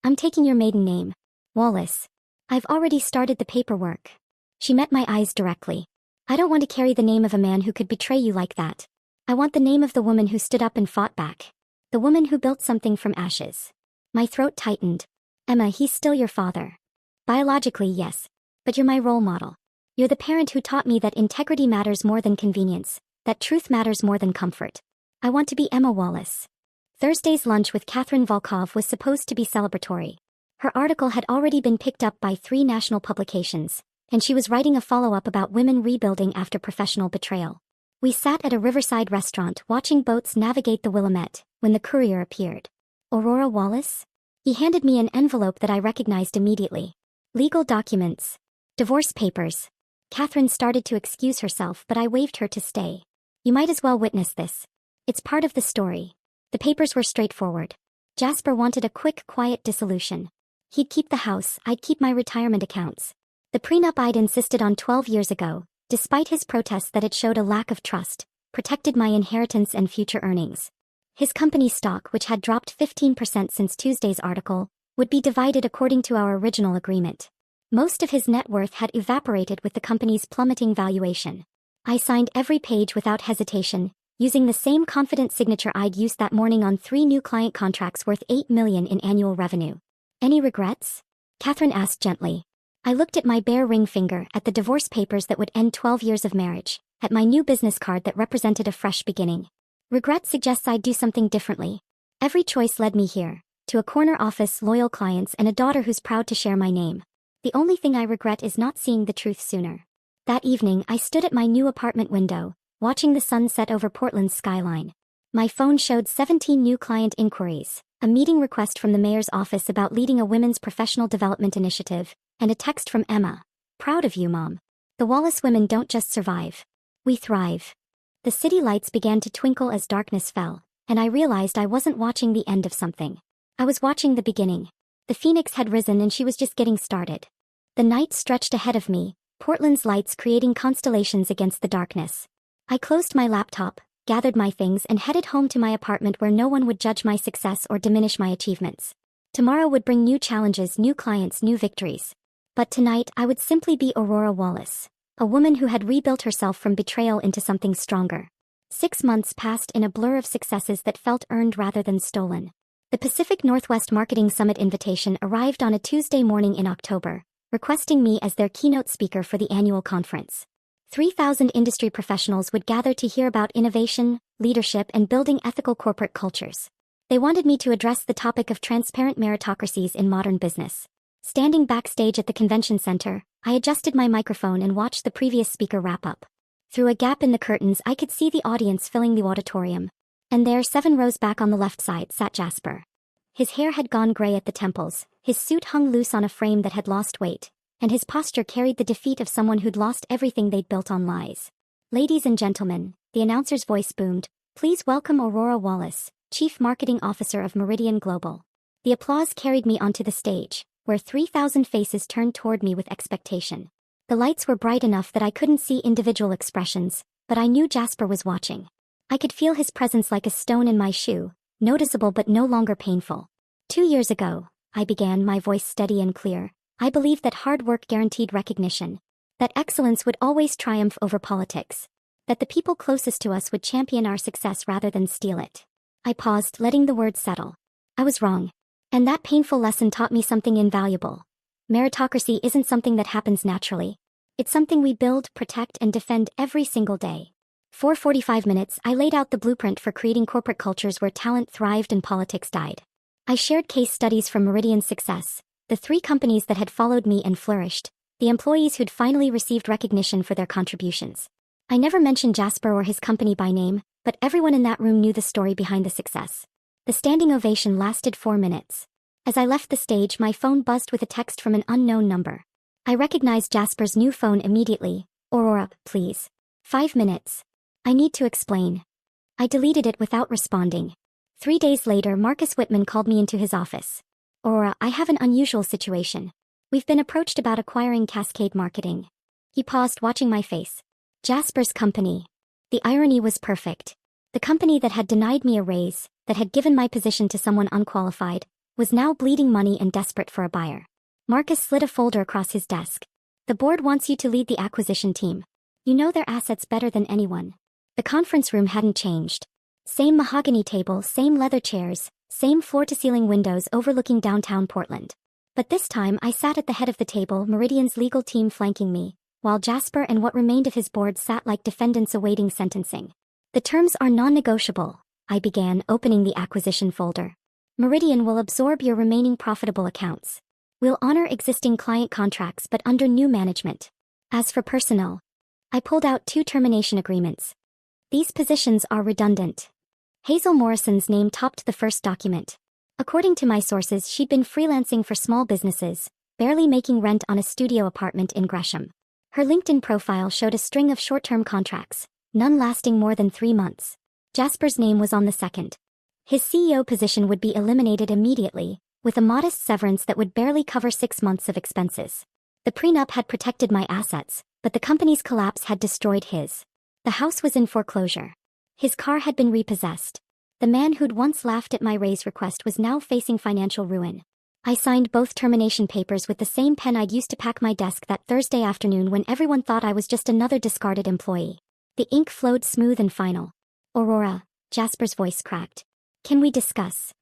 I'm taking your maiden name. Wallace. I've already started the paperwork. She met my eyes directly. I don't want to carry the name of a man who could betray you like that. I want the name of the woman who stood up and fought back. The woman who built something from ashes. My throat tightened. Emma, he's still your father. Biologically, yes. But you're my role model. You're the parent who taught me that integrity matters more than convenience, that truth matters more than comfort. I want to be Emma Wallace. Thursday's lunch with Catherine Volkov was supposed to be celebratory. Her article had already been picked up by 3 national publications, and she was writing a follow-up about women rebuilding after professional betrayal. We sat at a riverside restaurant watching boats navigate the Willamette when the courier appeared. Aurora Wallace? He handed me an envelope that I recognized immediately. Legal documents. Divorce papers. Catherine started to excuse herself, but I waved her to stay. You might as well witness this. It's part of the story. The papers were straightforward. Jasper wanted a quick, quiet dissolution. He'd keep the house, I'd keep my retirement accounts. The prenup I'd insisted on 12 years ago, despite his protests that it showed a lack of trust, protected my inheritance and future earnings. His company stock, which had dropped 15% since Tuesday's article, would be divided according to our original agreement. Most of his net worth had evaporated with the company's plummeting valuation. I signed every page without hesitation, using the same confident signature I'd used that morning on 3 new client contracts worth $8 million in annual revenue. Any regrets? Catherine asked gently. I looked at my bare ring finger, at the divorce papers that would end 12 years of marriage, at my new business card that represented a fresh beginning. Regret suggests I'd do something differently. Every choice led me here, to a corner office, loyal clients, and a daughter who's proud to share my name. The only thing I regret is not seeing the truth sooner. That evening, I stood at my new apartment window, watching the sun set over Portland's skyline. My phone showed 17 new client inquiries, a meeting request from the mayor's office about leading a women's professional development initiative, and a text from Emma. Proud of you, Mom. The Wallace women don't just survive. We thrive. The city lights began to twinkle as darkness fell, and I realized I wasn't watching the end of something. I was watching the beginning. The phoenix had risen and she was just getting started. The night stretched ahead of me, Portland's lights creating constellations against the darkness. I closed my laptop, gathered my things, and headed home to my apartment where no one would judge my success or diminish my achievements. Tomorrow would bring new challenges, new clients, new victories. But tonight I would simply be Aurora Wallace, a woman who had rebuilt herself from betrayal into something stronger. 6 months passed in a blur of successes that felt earned rather than stolen. The Pacific Northwest Marketing Summit invitation arrived on a Tuesday morning in October, requesting me as their keynote speaker for the annual conference. 3,000 industry professionals would gather to hear about innovation, leadership, and building ethical corporate cultures. They wanted me to address the topic of transparent meritocracies in modern business. Standing backstage at the convention center, I adjusted my microphone and watched the previous speaker wrap up. Through a gap in the curtains, I could see the audience filling the auditorium. And there, 7 rows back on the left side, sat Jasper. His hair had gone gray at the temples, his suit hung loose on a frame that had lost weight, and his posture carried the defeat of someone who'd lost everything they'd built on lies. "Ladies and gentlemen," the announcer's voice boomed, "please welcome Aurora Wallace, Chief Marketing Officer of Meridian Global." The applause carried me onto the stage, where 3,000 faces turned toward me with expectation. The lights were bright enough that I couldn't see individual expressions, but I knew Jasper was watching. I could feel his presence like a stone in my shoe, noticeable but no longer painful. 2 years ago, I began, my voice steady and clear, I believed that hard work guaranteed recognition. That excellence would always triumph over politics. That the people closest to us would champion our success rather than steal it. I paused, letting the words settle. I was wrong. And that painful lesson taught me something invaluable. Meritocracy isn't something that happens naturally. It's something we build, protect, and defend every single day. For 45 minutes, I laid out the blueprint for creating corporate cultures where talent thrived and politics died. I shared case studies from Meridian's success, the 3 companies that had followed me and flourished, the employees who'd finally received recognition for their contributions. I never mentioned Jasper or his company by name, but everyone in that room knew the story behind the success. The standing ovation lasted 4 minutes. As I left the stage, my phone buzzed with a text from an unknown number. I recognized Jasper's new phone immediately. "Aurora, please. 5 minutes. I need to explain." I deleted it without responding. 3 days later, Marcus Whitman called me into his office. "Aurora, I have an unusual situation. We've been approached about acquiring Cascade Marketing." He paused, watching my face. Jasper's company. The irony was perfect. The company that had denied me a raise, that had given my position to someone unqualified, was now bleeding money and desperate for a buyer. Marcus slid a folder across his desk. "The board wants you to lead the acquisition team. You know their assets better than anyone." The conference room hadn't changed. Same mahogany table, same leather chairs, same floor-to-ceiling windows overlooking downtown Portland. But this time I sat at the head of the table, Meridian's legal team flanking me, while Jasper and what remained of his board sat like defendants awaiting sentencing. "The terms are non-negotiable," I began, opening the acquisition folder. "Meridian will absorb your remaining profitable accounts. We'll honor existing client contracts but under new management. As for personnel," I pulled out 2 termination agreements. "These positions are redundant." Hazel Morrison's name topped the first document. According to my sources, she'd been freelancing for small businesses, barely making rent on a studio apartment in Gresham. Her LinkedIn profile showed a string of short-term contracts, none lasting more than 3 months. Jasper's name was on the second. His CEO position would be eliminated immediately, with a modest severance that would barely cover 6 months of expenses. The prenup had protected my assets, but the company's collapse had destroyed his. The house was in foreclosure. His car had been repossessed. The man who'd once laughed at my raise request was now facing financial ruin. I signed both termination papers with the same pen I'd used to pack my desk that Thursday afternoon when everyone thought I was just another discarded employee. The ink flowed smooth and final. "Aurora," Jasper's voice cracked. "Can we discuss?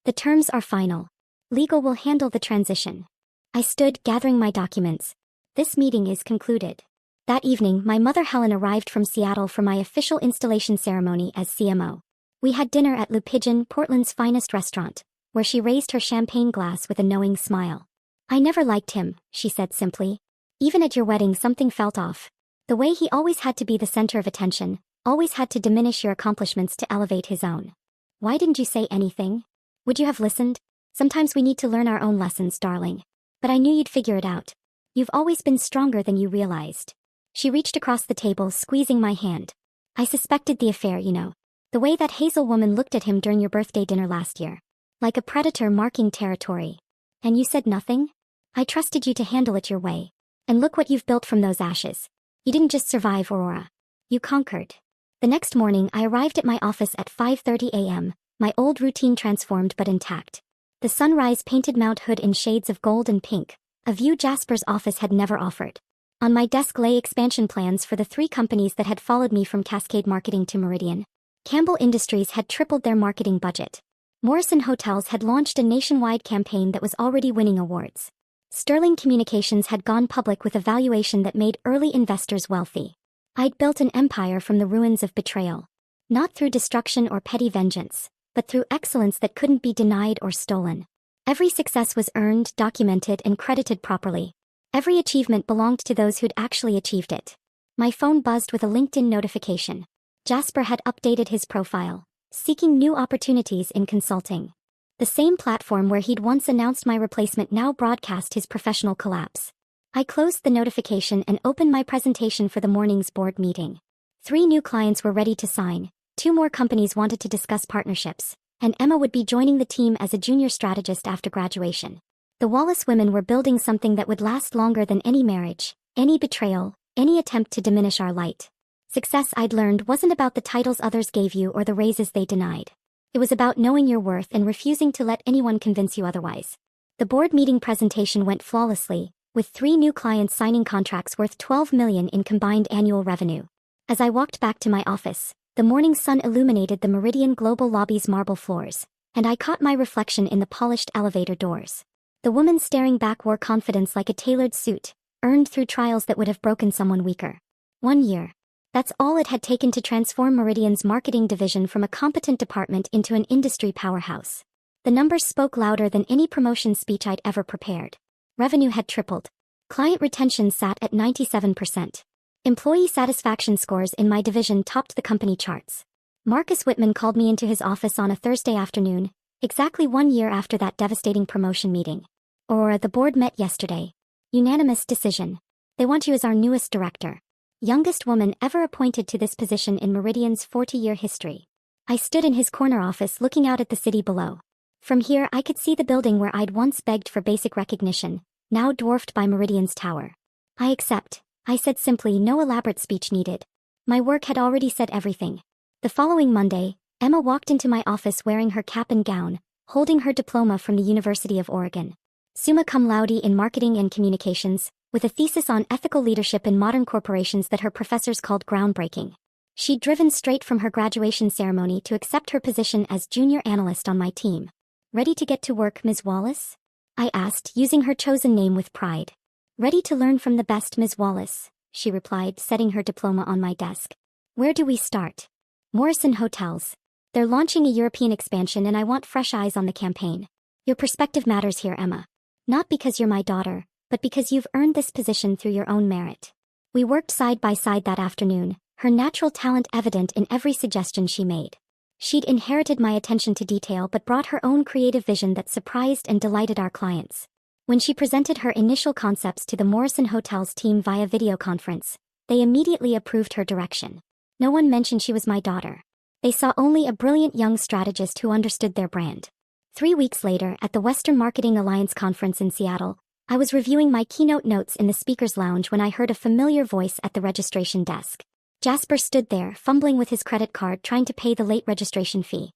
The terms are final. Legal will handle the transition." I stood, gathering my documents. "This meeting is concluded." That evening, my mother Helen arrived from Seattle for my official installation ceremony as CMO. We had dinner at Le Pigeon, Portland's finest restaurant, where she raised her champagne glass with a knowing smile. "I never liked him," she said simply. "Even at your wedding something felt off. The way he always had to be the center of attention, always had to diminish your accomplishments to elevate his own. Why didn't you say anything? Would you have listened? Sometimes we need to learn our own lessons, darling. But I knew you'd figure it out. You've always been stronger than you realized." She reached across the table, squeezing my hand. "I suspected the affair, you know. The way that Hazel woman looked at him during your birthday dinner last year. Like a predator marking territory. And you said nothing? I trusted you to handle it your way. And look what you've built from those ashes. You didn't just survive, Aurora. You conquered." The next morning, I arrived at my office at 5:30 a.m., my old routine transformed but intact. The sunrise painted Mount Hood in shades of gold and pink, a view Jasper's office had never offered. On my desk lay expansion plans for the 3 companies that had followed me from Cascade Marketing to Meridian. Campbell Industries had tripled their marketing budget. Morrison Hotels had launched a nationwide campaign that was already winning awards. Sterling Communications had gone public with a valuation that made early investors wealthy. I'd built an empire from the ruins of betrayal. Not through destruction or petty vengeance, but through excellence that couldn't be denied or stolen. Every success was earned, documented, and credited properly. Every achievement belonged to those who'd actually achieved it. My phone buzzed with a LinkedIn notification. Jasper had updated his profile, seeking new opportunities in consulting. The same platform where he'd once announced my replacement now broadcast his professional collapse. I closed the notification and opened my presentation for the morning's board meeting. 3 new clients were ready to sign, 2 more companies wanted to discuss partnerships, and Emma would be joining the team as a junior strategist after graduation. The Wallace women were building something that would last longer than any marriage, any betrayal, any attempt to diminish our light. Success, I'd learned, wasn't about the titles others gave you or the raises they denied. It was about knowing your worth and refusing to let anyone convince you otherwise. The board meeting presentation went flawlessly, with 3 new clients signing contracts worth $12 million in combined annual revenue. As I walked back to my office, the morning sun illuminated the Meridian Global lobby's marble floors, and I caught my reflection in the polished elevator doors. The woman staring back wore confidence like a tailored suit, earned through trials that would have broken someone weaker. 1 year. That's all it had taken to transform Meridian's marketing division from a competent department into an industry powerhouse. The numbers spoke louder than any promotion speech I'd ever prepared. Revenue had tripled. Client retention sat at 97%. Employee satisfaction scores in my division topped the company charts. Marcus Whitman called me into his office on a Thursday afternoon, exactly 1 year after that devastating promotion meeting. Aurora, the board met yesterday. Unanimous decision. They want you as our newest director. Youngest woman ever appointed to this position in Meridian's 40-year history. I stood in his corner office looking out at the city below. From here I could see the building where I'd once begged for basic recognition, now dwarfed by Meridian's tower. I accept, I said simply, no elaborate speech needed. My work had already said everything. The following Monday, Emma walked into my office wearing her cap and gown, holding her diploma from the University of Oregon. Summa cum laude in marketing and communications, with a thesis on ethical leadership in modern corporations that her professors called groundbreaking. She'd driven straight from her graduation ceremony to accept her position as junior analyst on my team. Ready to get to work, Ms. Wallace? I asked, using her chosen name with pride. Ready to learn from the best, Ms. Wallace, she replied, setting her diploma on my desk. Where do we start? Morrison Hotels. They're launching a European expansion and I want fresh eyes on the campaign. Your perspective matters here, Emma. Not because you're my daughter, but because you've earned this position through your own merit. We worked side by side that afternoon, her natural talent evident in every suggestion she made. She'd inherited my attention to detail but brought her own creative vision that surprised and delighted our clients. When she presented her initial concepts to the Morrison Hotels team via video conference, they immediately approved her direction. No one mentioned she was my daughter. They saw only a brilliant young strategist who understood their brand. 3 weeks later, at the Western Marketing Alliance conference in Seattle, I was reviewing my keynote notes in the speaker's lounge when I heard a familiar voice at the registration desk. Jasper stood there, fumbling with his credit card, trying to pay the late registration fee.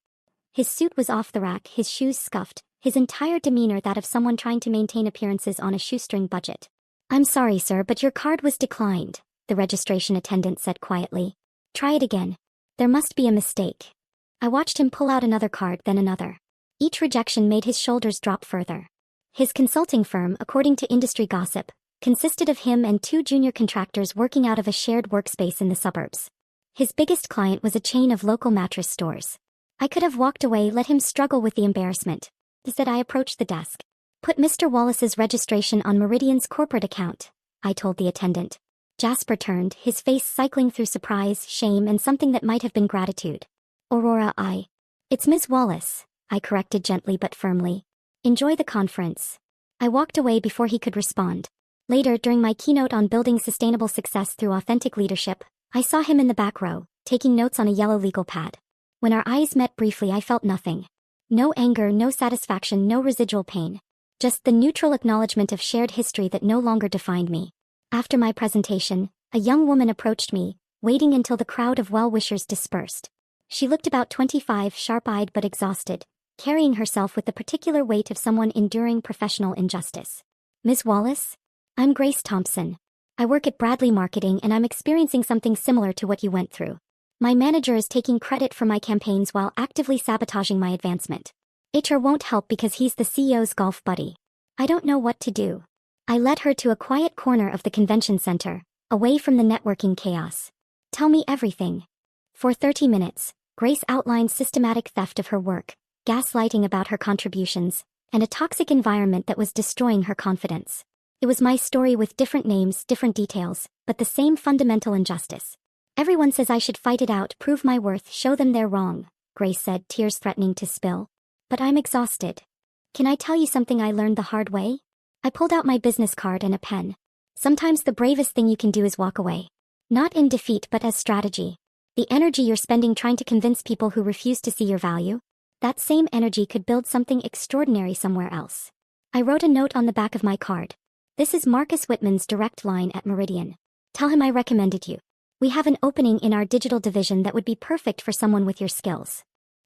His suit was off the rack, his shoes scuffed, his entire demeanor that of someone trying to maintain appearances on a shoestring budget. "I'm sorry, sir, but your card was declined," the registration attendant said quietly. "Try it again. There must be a mistake." I watched him pull out another card, then another. Each rejection made his shoulders drop further. His consulting firm, according to industry gossip, consisted of him and 2 junior contractors working out of a shared workspace in the suburbs. His biggest client was a chain of local mattress stores. I could have walked away, let him struggle with the embarrassment. Instead, I approached the desk. "Put Mr. Wallace's registration on Meridian's corporate account," I told the attendant. Jasper turned, his face cycling through surprise, shame, and something that might have been gratitude. "Aurora, It's Ms. Wallace," I corrected gently but firmly. "Enjoy the conference." I walked away before he could respond. Later, during my keynote on building sustainable success through authentic leadership, I saw him in the back row, taking notes on a yellow legal pad. When our eyes met briefly, I felt nothing. No anger, no satisfaction, no residual pain. Just the neutral acknowledgement of shared history that no longer defined me. After my presentation, a young woman approached me, waiting until the crowd of well-wishers dispersed. She looked about 25, sharp-eyed but exhausted, carrying herself with the particular weight of someone enduring professional injustice. "Ms. Wallace? I'm Grace Thompson. I work at Bradley Marketing and I'm experiencing something similar to what you went through. My manager is taking credit for my campaigns while actively sabotaging my advancement. HR won't help because he's the CEO's golf buddy. I don't know what to do." I led her to a quiet corner of the convention center, away from the networking chaos. "Tell me everything." For 30 minutes, Grace outlined systematic theft of her work, gaslighting about her contributions, and a toxic environment that was destroying her confidence. It was my story with different names, different details, but the same fundamental injustice. "Everyone says I should fight it out, prove my worth, show them they're wrong," Grace said, tears threatening to spill. "But I'm exhausted. Can I tell you something I learned the hard way?" I pulled out my business card and a pen. Sometimes the bravest thing you can do is walk away. Not in defeat but as strategy. The energy you're spending trying to convince people who refuse to see your value, that same energy could build something extraordinary somewhere else. I wrote a note on the back of my card. This is Marcus Whitman's direct line at Meridian. Tell him I recommended you. We have an opening in our digital division that would be perfect for someone with your skills.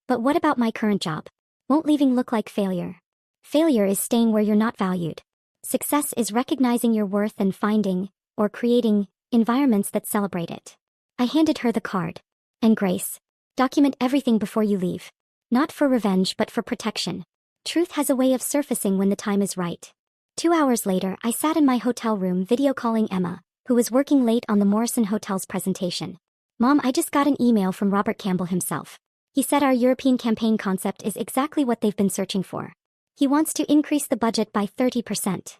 But what about my current job? Won't leaving look like failure? Failure is staying where you're not valued. Success is recognizing your worth and finding, or creating, environments that celebrate it. I handed her the card. And Grace, document everything before you leave. Not for revenge but for protection. Truth has a way of surfacing when the time is right. 2 hours later, I sat in my hotel room video calling Emma, who was working late on the Morrison Hotel's presentation. Mom, I just got an email from Robert Campbell himself. He said our European campaign concept is exactly what they've been searching for. He wants to increase the budget by 30%.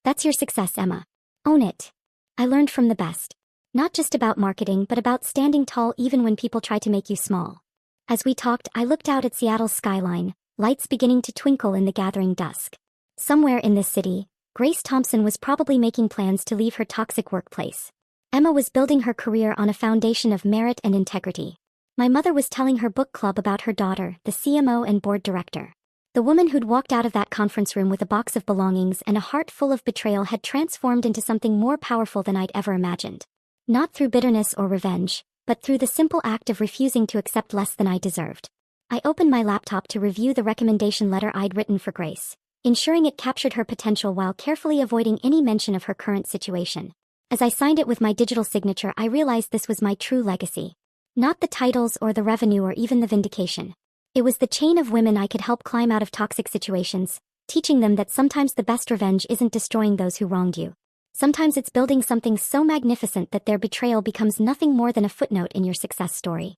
That's your success, Emma. Own it. I learned from the best. Not just about marketing but about standing tall even when people try to make you small. As we talked, I looked out at Seattle's skyline, lights beginning to twinkle in the gathering dusk. Somewhere in this city, Grace Thompson was probably making plans to leave her toxic workplace. Emma was building her career on a foundation of merit and integrity. My mother was telling her book club about her daughter, the CMO and board director. The woman who'd walked out of that conference room with a box of belongings and a heart full of betrayal had transformed into something more powerful than I'd ever imagined. Not through bitterness or revenge, but through the simple act of refusing to accept less than I deserved. I opened my laptop to review the recommendation letter I'd written for Grace, ensuring it captured her potential while carefully avoiding any mention of her current situation. As I signed it with my digital signature, I realized this was my true legacy. Not the titles or the revenue or even the vindication. It was the chain of women I could help climb out of toxic situations, teaching them that sometimes the best revenge isn't destroying those who wronged you. Sometimes it's building something so magnificent that their betrayal becomes nothing more than a footnote in your success story.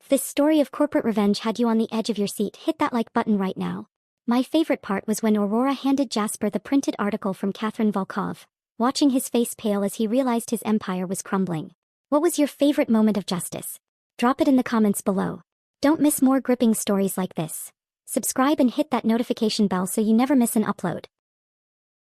If this story of corporate revenge had you on the edge of your seat, hit that like button right now. My favorite part was when Aurora handed Jasper the printed article from Catherine Volkov, watching his face pale as he realized his empire was crumbling. What was your favorite moment of justice? Drop it in the comments below. Don't miss more gripping stories like this. Subscribe and hit that notification bell so you never miss an upload.